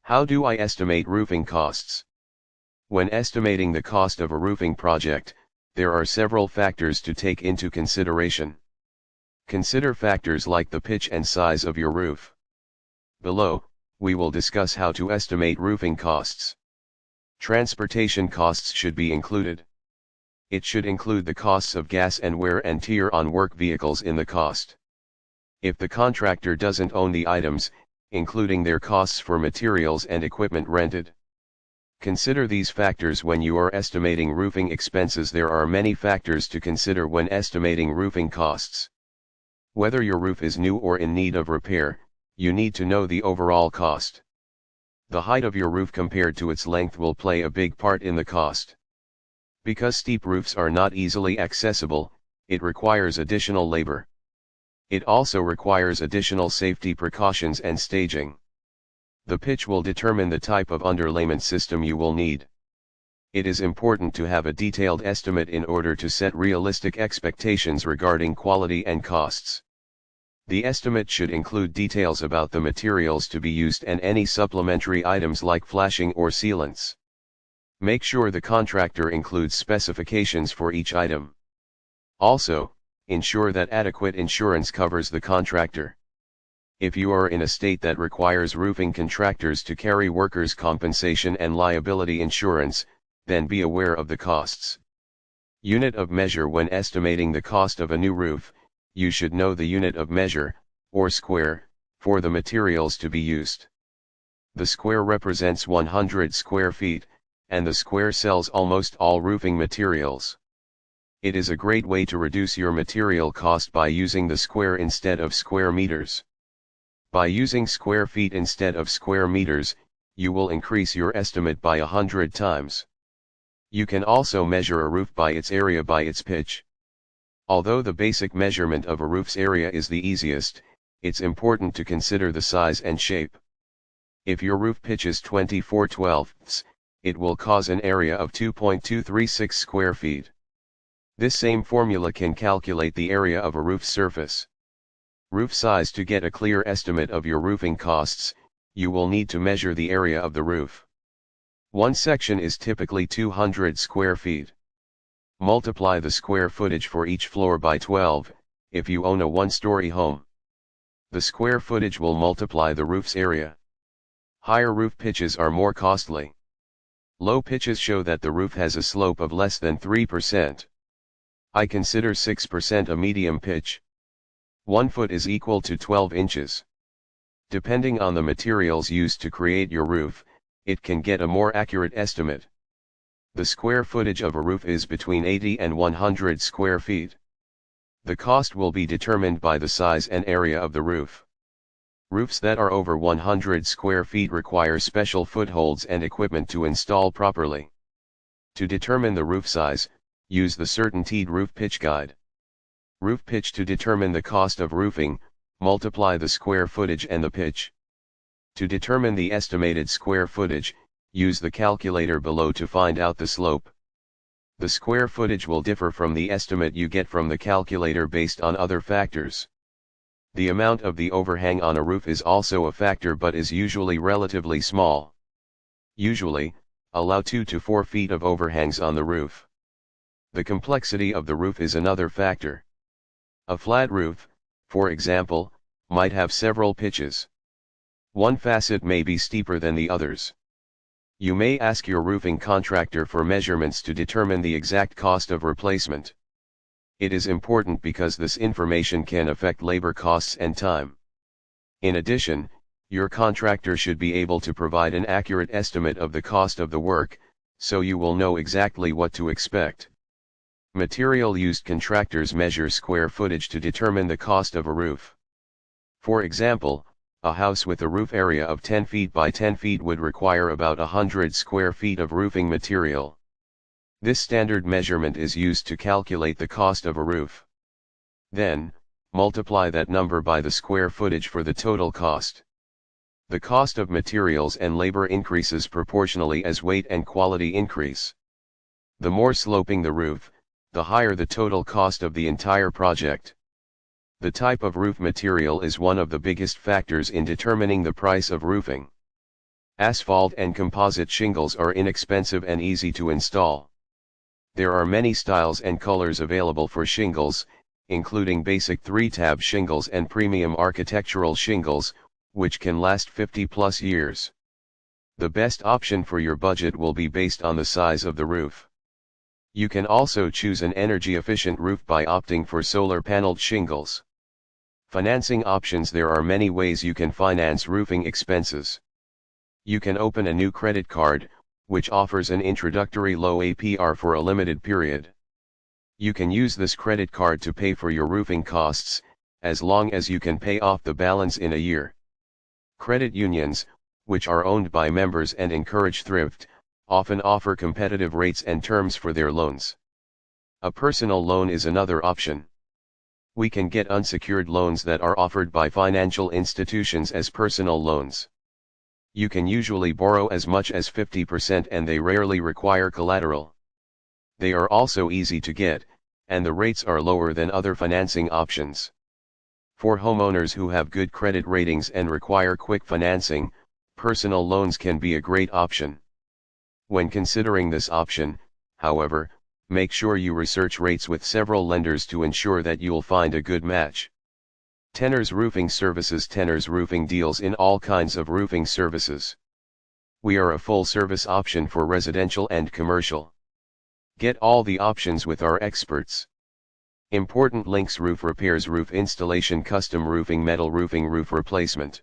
How do I estimate roofing costs? When estimating the cost of a roofing project, there are several factors to take into consideration. Consider factors like the pitch and size of your roof. Below, we will discuss how to estimate roofing costs. Transportation costs should be included. It should include the costs of gas and wear and tear on work vehicles in the cost. If the contractor doesn't own the items, including their costs for materials and equipment rented. Consider these factors when you are estimating roofing expenses. There are many factors to consider when estimating roofing costs. Whether your roof is new or in need of repair, you need to know the overall cost. The height of your roof compared to its length will play a big part in the cost. Because steep roofs are not easily accessible, it requires additional labor. It also requires additional safety precautions and staging. The pitch will determine the type of underlayment system you will need. It is important to have a detailed estimate in order to set realistic expectations regarding quality and costs. The estimate should include details about the materials to be used and any supplementary items like flashing or sealants. Make sure the contractor includes specifications for each item. Also, ensure that adequate insurance covers the contractor. If you are in a state that requires roofing contractors to carry workers' compensation and liability insurance, then be aware of the costs. Unit of measure. When estimating the cost of a new roof, you should know the unit of measure, or square, for the materials to be used. The square represents 100 square feet, and the square sells almost all roofing materials. It is a great way to reduce your material cost by using the square instead of square meters. By using square feet instead of square meters, you will increase your estimate by 100 times. You can also measure a roof by its area by its pitch. Although the basic measurement of a roof's area is the easiest, it's important to consider the size and shape. If your roof pitch is 24/12ths, it will cause an area of 2.236 square feet. This same formula can calculate the area of a roof surface. Roof size. To get a clear estimate of your roofing costs, you will need to measure the area of the roof. One section is typically 200 square feet. Multiply the square footage for each floor by 12, if you own a one-story home. The square footage will multiply the roof's area. Higher roof pitches are more costly. Low pitches show that the roof has a slope of less than 3%. I consider 6% a medium pitch. 1 foot is equal to 12 inches. Depending on the materials used to create your roof, it can get a more accurate estimate. The square footage of a roof is between 80 and 100 square feet. The cost will be determined by the size and area of the roof. Roofs that are over 100 square feet require special footholds and equipment to install properly. To determine the roof size, use the Certainteed Roof Pitch Guide. Roof pitch. To determine the cost of roofing, multiply the square footage and the pitch. To determine the estimated square footage, use the calculator below to find out the slope. The square footage will differ from the estimate you get from the calculator based on other factors. The amount of the overhang on a roof is also a factor but is usually relatively small. Usually, allow 2 to 4 feet of overhangs on the roof. The complexity of the roof is another factor. A flat roof, for example, might have several pitches. One facet may be steeper than the others. You may ask your roofing contractor for measurements to determine the exact cost of replacement. It is important because this information can affect labor costs and time. In addition, your contractor should be able to provide an accurate estimate of the cost of the work, so you will know exactly what to expect. Material used. Contractors measure square footage to determine the cost of a roof. For example, a house with a roof area of 10 feet by 10 feet would require about 100 square feet of roofing material. This standard measurement is used to calculate the cost of a roof. Then, multiply that number by the square footage for the total cost. The cost of materials and labor increases proportionally as weight and quality increase. The more sloping the roof, the higher the total cost of the entire project. The type of roof material is one of the biggest factors in determining the price of roofing. Asphalt and composite shingles are inexpensive and easy to install. There are many styles and colors available for shingles, including basic 3-tab shingles and premium architectural shingles, which can last 50+ years. The best option for your budget will be based on the size of the roof. You can also choose an energy-efficient roof by opting for solar-paneled shingles. Financing options. There are many ways you can finance roofing expenses. You can open a new credit card, which offers an introductory low APR for a limited period. You can use this credit card to pay for your roofing costs, as long as you can pay off the balance in a year. Credit unions, which are owned by members and encourage thrift, often offer competitive rates and terms for their loans. A personal loan is another option. We can get unsecured loans that are offered by financial institutions as personal loans. You can usually borrow as much as 50% and they rarely require collateral. They are also easy to get, and the rates are lower than other financing options. For homeowners who have good credit ratings and require quick financing, personal loans can be a great option. When considering this option, however, make sure you research rates with several lenders to ensure that you'll find a good match. Tenor's Roofing Services. Tenor's Roofing deals in all kinds of roofing services. We are a full-service option for residential and commercial. Get all the options with our experts. Important links: roof repairs, roof installation, custom roofing, metal roofing, roof replacement.